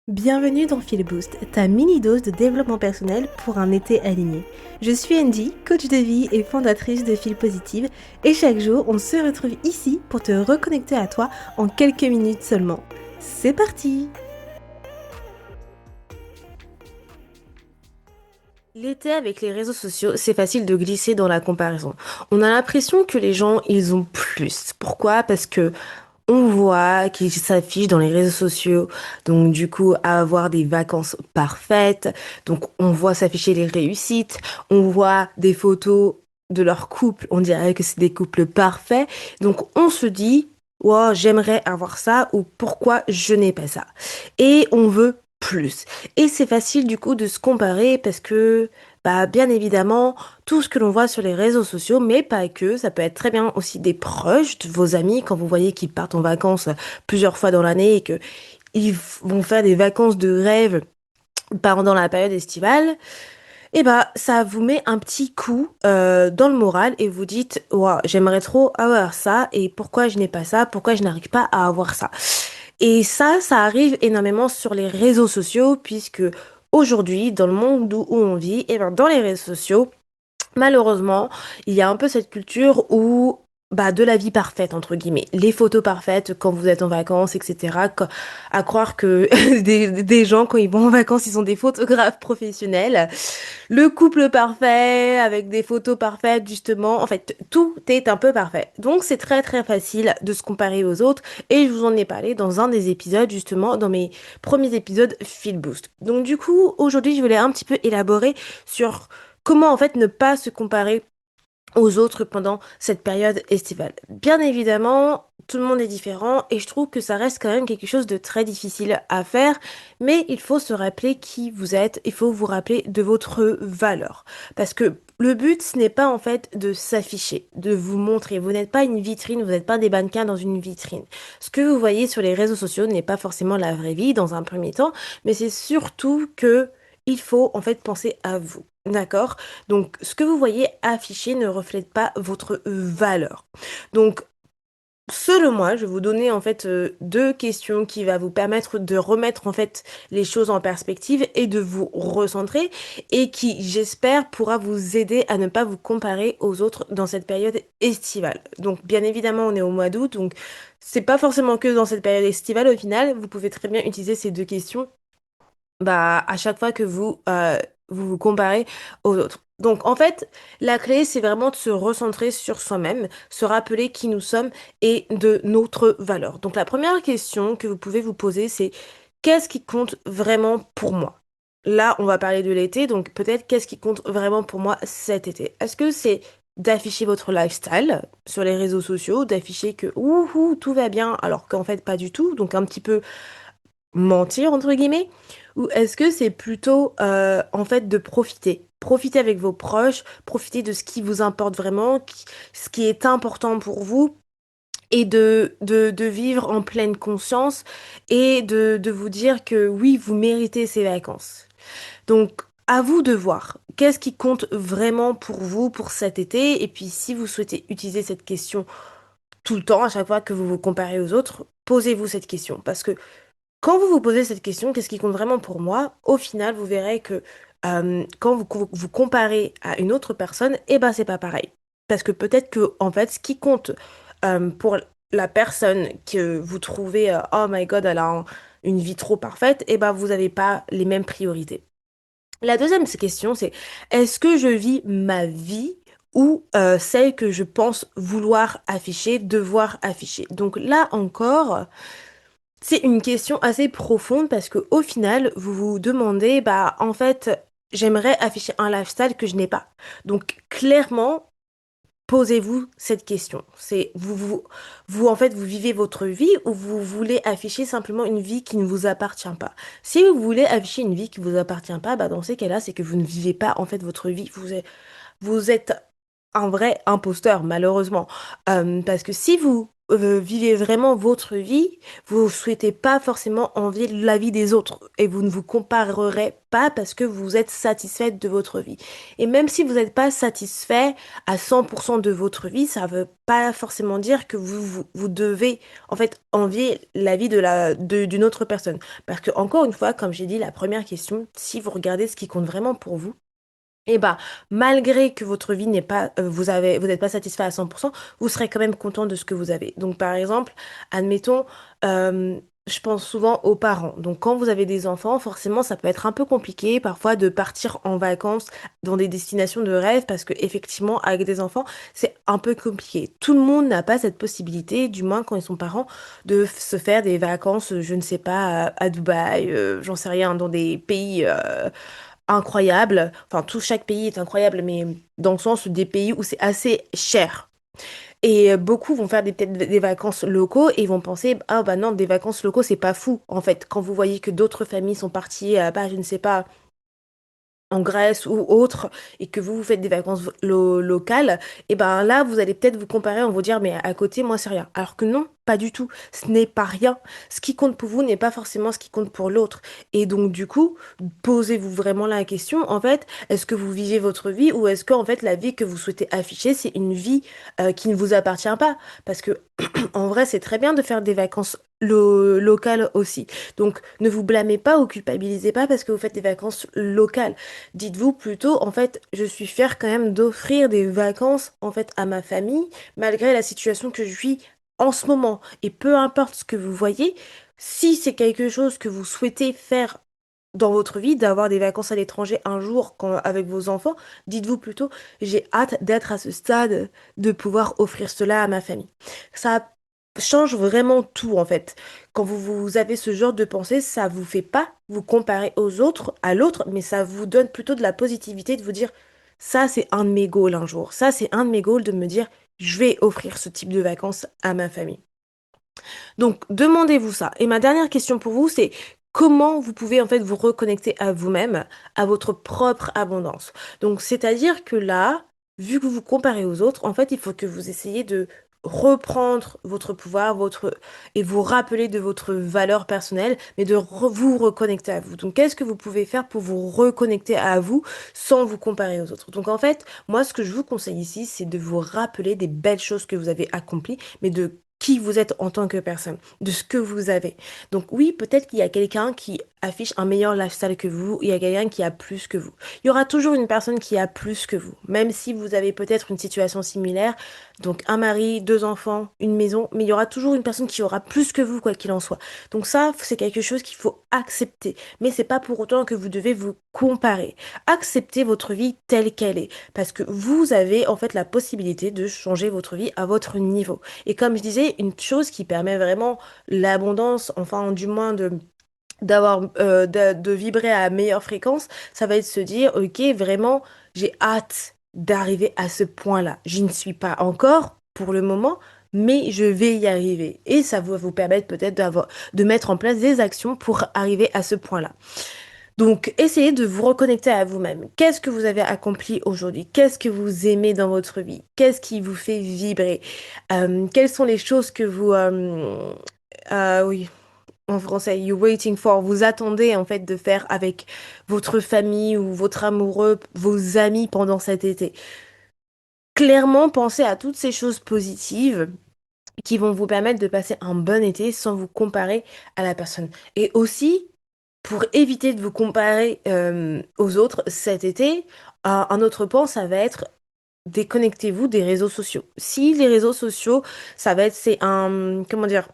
Bienvenue dans Feel Boost, ta mini-dose de développement personnel pour un été aligné. Je suis Andy, coach de vie et fondatrice de Feel Positive, et chaque jour, on se retrouve ici pour te reconnecter à toi en quelques minutes seulement. C'est parti! L'été avec les réseaux sociaux, c'est facile de glisser dans la comparaison. On a l'impression que les gens, ils ont plus. Pourquoi? Parce que on voit qu'ils s'affichent dans les réseaux sociaux, donc du coup avoir des vacances parfaites, donc on voit s'afficher les réussites, on voit des photos de leur couple, on dirait que c'est des couples parfaits, donc on se dit, wow, j'aimerais avoir ça ou pourquoi je n'ai pas ça. Et on veut plus. Et c'est facile du coup de se comparer parce que, bah, bien évidemment, tout ce que l'on voit sur les réseaux sociaux, mais pas que, ça peut être très bien aussi des proches de vos amis quand vous voyez qu'ils partent en vacances plusieurs fois dans l'année et que ils vont faire des vacances de rêve pendant la période estivale. Et bah, ça vous met un petit coup dans le moral et vous dites, waouh, j'aimerais trop avoir ça et pourquoi je n'ai pas ça, pourquoi je n'arrive pas à avoir ça. Et ça arrive énormément sur les réseaux sociaux puisque aujourd'hui, dans le monde où on vit, et ben dans les réseaux sociaux, malheureusement, il y a un peu cette culture où, bah, de la vie parfaite, entre guillemets. Les photos parfaites quand vous êtes en vacances, etc. À croire que des gens, quand ils vont en vacances, ils sont des photographes professionnels. Le couple parfait, avec des photos parfaites, justement. En fait, tout est un peu parfait. Donc, c'est très, très facile de se comparer aux autres. Et je vous en ai parlé dans un des épisodes, justement, dans mes premiers épisodes Feel Boost. Donc, du coup, aujourd'hui, je voulais un petit peu élaborer sur comment, en fait, ne pas se comparer aux autres pendant cette période estivale. Bien évidemment, tout le monde est différent et je trouve que ça reste quand même quelque chose de très difficile à faire, mais il faut se rappeler qui vous êtes, il faut vous rappeler de votre valeur. Parce que le but, ce n'est pas en fait de s'afficher, de vous montrer. Vous n'êtes pas une vitrine, vous n'êtes pas des mannequins dans une vitrine. Ce que vous voyez sur les réseaux sociaux n'est pas forcément la vraie vie dans un premier temps, mais c'est surtout que il faut en fait penser à vous. D'accord? Donc, ce que vous voyez affiché ne reflète pas votre valeur. Donc, selon moi, je vais vous donner en fait deux questions qui va vous permettre de remettre en fait les choses en perspective et de vous recentrer et qui, j'espère, pourra vous aider à ne pas vous comparer aux autres dans cette période estivale. Donc, bien évidemment, on est au mois d'août, donc c'est pas forcément que dans cette période estivale au final. Vous pouvez très bien utiliser ces deux questions bah, à chaque fois que vous vous comparez aux autres. Donc, en fait, la clé, c'est vraiment de se recentrer sur soi-même, se rappeler qui nous sommes et de notre valeur. Donc, la première question que vous pouvez vous poser, c'est qu'est-ce qui compte vraiment pour moi? Là, on va parler de l'été, donc peut-être qu'est-ce qui compte vraiment pour moi cet été? Est-ce que c'est d'afficher votre lifestyle sur les réseaux sociaux, d'afficher que ouhou, tout va bien, alors qu'en fait pas du tout, donc un petit peu mentir entre guillemets, ou est-ce que c'est plutôt en fait de profiter? Profiter avec vos proches, profiter de ce qui vous importe vraiment, ce qui est important pour vous, et de vivre en pleine conscience et de vous dire que oui, vous méritez ces vacances. Donc, à vous de voir qu'est-ce qui compte vraiment pour vous pour cet été, et puis si vous souhaitez utiliser cette question tout le temps, à chaque fois que vous vous comparez aux autres, posez-vous cette question. Parce que quand vous vous posez cette question, qu'est-ce qui compte vraiment pour moi? Au final, vous verrez que quand vous comparez à une autre personne, eh ben c'est pas pareil. Parce que peut-être que en fait, ce qui compte pour la personne que vous trouvez, oh my God, elle a une vie trop parfaite, eh ben vous n'avez pas les mêmes priorités. La deuxième question, c'est est-ce que je vis ma vie ou celle que je pense vouloir afficher, devoir afficher? Donc là encore. C'est une question assez profonde parce que au final, vous vous demandez, bah en fait, j'aimerais afficher un lifestyle que je n'ai pas. Donc clairement, posez-vous cette question. C'est en fait, vous vivez votre vie ou vous voulez afficher simplement une vie qui ne vous appartient pas. Si vous voulez afficher une vie qui ne vous appartient pas, bah dans ces cas-là, c'est que vous ne vivez pas en fait votre vie. Vous êtes un vrai imposteur, malheureusement. Parce que si vous vivez vraiment votre vie, vous souhaitez pas forcément envier la vie des autres et vous ne vous comparerez pas parce que vous êtes satisfaite de votre vie. Et même si vous n'êtes pas satisfait à 100% de votre vie, ça veut pas forcément dire que vous devez en fait envier la vie d'une autre personne. Parce que encore une fois, comme j'ai dit, la première question, si vous regardez ce qui compte vraiment pour vous, et bah, malgré que votre vie n'est pas, vous n'êtes pas satisfait à 100%, vous serez quand même content de ce que vous avez. Donc, par exemple, admettons, je pense souvent aux parents. Donc, quand vous avez des enfants, forcément, ça peut être un peu compliqué parfois de partir en vacances dans des destinations de rêve parce que, effectivement, avec des enfants, c'est un peu compliqué. Tout le monde n'a pas cette possibilité, du moins quand ils sont parents, de se faire des vacances, je ne sais pas, à Dubaï, j'en sais rien, dans des pays, incroyable. Enfin, chaque pays est incroyable, mais dans le sens des pays où c'est assez cher. Et beaucoup vont faire peut-être des vacances locaux et vont penser, ah bah non, des vacances locaux, c'est pas fou. En fait, quand vous voyez que d'autres familles sont parties, bah, je ne sais pas, en Grèce ou autre, et que vous faites des vacances locales, et ben là, vous allez peut-être vous comparer en vous dire, mais à côté, moi, c'est rien. Alors que non, pas du tout. Ce n'est pas rien. Ce qui compte pour vous n'est pas forcément ce qui compte pour l'autre. Et donc, du coup, posez-vous vraiment la question, en fait, est-ce que vous vivez votre vie ou est-ce que, en fait, la vie que vous souhaitez afficher, c'est une vie qui ne vous appartient pas? Parce que, en vrai, c'est très bien de faire des vacances locales aussi. Donc, ne vous blâmez pas ou culpabilisez pas parce que vous faites des vacances locales. Dites-vous plutôt, en fait, je suis fière quand même d'offrir des vacances, en fait, à ma famille, malgré la situation que je vis en ce moment. Et peu importe ce que vous voyez, si c'est quelque chose que vous souhaitez faire dans votre vie, d'avoir des vacances à l'étranger un jour avec vos enfants, dites-vous plutôt, j'ai hâte d'être à ce stade, de pouvoir offrir cela à ma famille. Ça change vraiment tout en fait. Quand vous avez ce genre de pensée, ça vous fait pas vous comparer aux autres, à l'autre, mais ça vous donne plutôt de la positivité de vous dire, ça c'est un de mes goals un jour, ça c'est un de mes goals de me dire, je vais offrir ce type de vacances à ma famille. Donc, demandez-vous ça. Et ma dernière question pour vous, c'est comment vous pouvez en fait vous reconnecter à vous-même, à votre propre abondance. Donc, c'est-à-dire que là, vu que vous vous comparez aux autres, en fait, il faut que vous essayiez de reprendre votre pouvoir, et vous rappeler de votre valeur personnelle, mais de vous reconnecter à vous. Donc, qu'est-ce que vous pouvez faire pour vous reconnecter à vous sans vous comparer aux autres? Donc, en fait, moi, ce que je vous conseille ici, c'est de vous rappeler des belles choses que vous avez accomplies, mais de qui vous êtes en tant que personne, de ce que vous avez. Donc oui, peut-être qu'il y a quelqu'un qui affiche un meilleur lifestyle que vous, il y a quelqu'un qui a plus que vous. Il y aura toujours une personne qui a plus que vous, même si vous avez peut-être une situation similaire, donc un mari, deux enfants, une maison, mais il y aura toujours une personne qui aura plus que vous, quoi qu'il en soit. Donc ça, c'est quelque chose qu'il faut accepter, mais c'est pas pour autant que vous devez vous comparer. Acceptez votre vie telle qu'elle est, parce que vous avez en fait la possibilité de changer votre vie à votre niveau. Et comme je disais, une chose qui permet vraiment l'abondance, enfin du moins de vibrer à meilleure fréquence, ça va être de se dire, ok, vraiment, j'ai hâte d'arriver à ce point-là. Je ne suis pas encore pour le moment, mais je vais y arriver. Et ça va vous permettre peut-être de mettre en place des actions pour arriver à ce point-là. Donc, essayez de vous reconnecter à vous-même. Qu'est-ce que vous avez accompli aujourd'hui? Qu'est-ce que vous aimez dans votre vie? Qu'est-ce qui vous fait vibrer? Quelles sont les choses que oui, en français, you're waiting for, vous attendez en fait de faire avec votre famille ou votre amoureux, vos amis pendant cet été. Clairement, pensez à toutes ces choses positives qui vont vous permettre de passer un bon été sans vous comparer à la personne. Et aussi, pour éviter de vous comparer aux autres cet été, un autre point, ça va être déconnectez-vous des réseaux sociaux. Si les réseaux sociaux, c'est un, comment dire,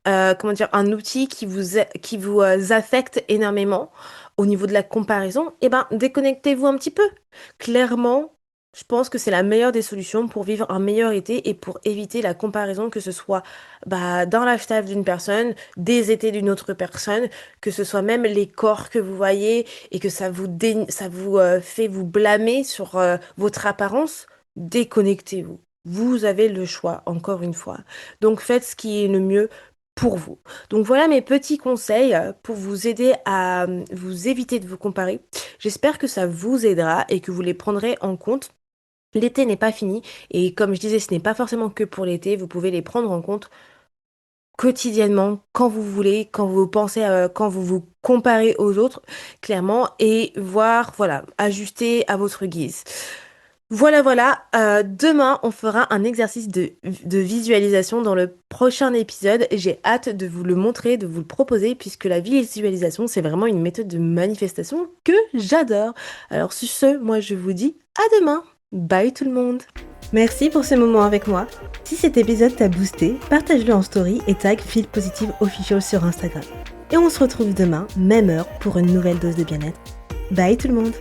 un outil qui vous affecte énormément au niveau de la comparaison, eh ben, déconnectez-vous un petit peu. Clairement, je pense que c'est la meilleure des solutions pour vivre un meilleur été et pour éviter la comparaison, que ce soit bah, dans lifestyle d'une personne, des étés d'une autre personne, que ce soit même les corps que vous voyez et que ça vous fait vous blâmer sur votre apparence. Déconnectez-vous. Vous avez le choix, encore une fois. Donc faites ce qui est le mieux pour vous. Donc voilà mes petits conseils pour vous aider à vous éviter de vous comparer. J'espère que ça vous aidera et que vous les prendrez en compte. L'été n'est pas fini et comme je disais, ce n'est pas forcément que pour l'été, vous pouvez les prendre en compte quotidiennement, quand vous voulez, quand vous pensez, quand vous vous comparez aux autres, clairement, et voir, voilà, ajuster à votre guise. Voilà, voilà. Demain, on fera un exercice de visualisation dans le prochain épisode. J'ai hâte de vous le montrer, de vous le proposer, puisque la visualisation, c'est vraiment une méthode de manifestation que j'adore. Alors, sur ce, moi, je vous dis à demain. Bye tout le monde. Merci pour ce moment avec moi. Si cet épisode t'a boosté, partage-le en story et tag Feel Positive Official sur Instagram. Et on se retrouve demain, même heure, pour une nouvelle dose de bien-être. Bye tout le monde.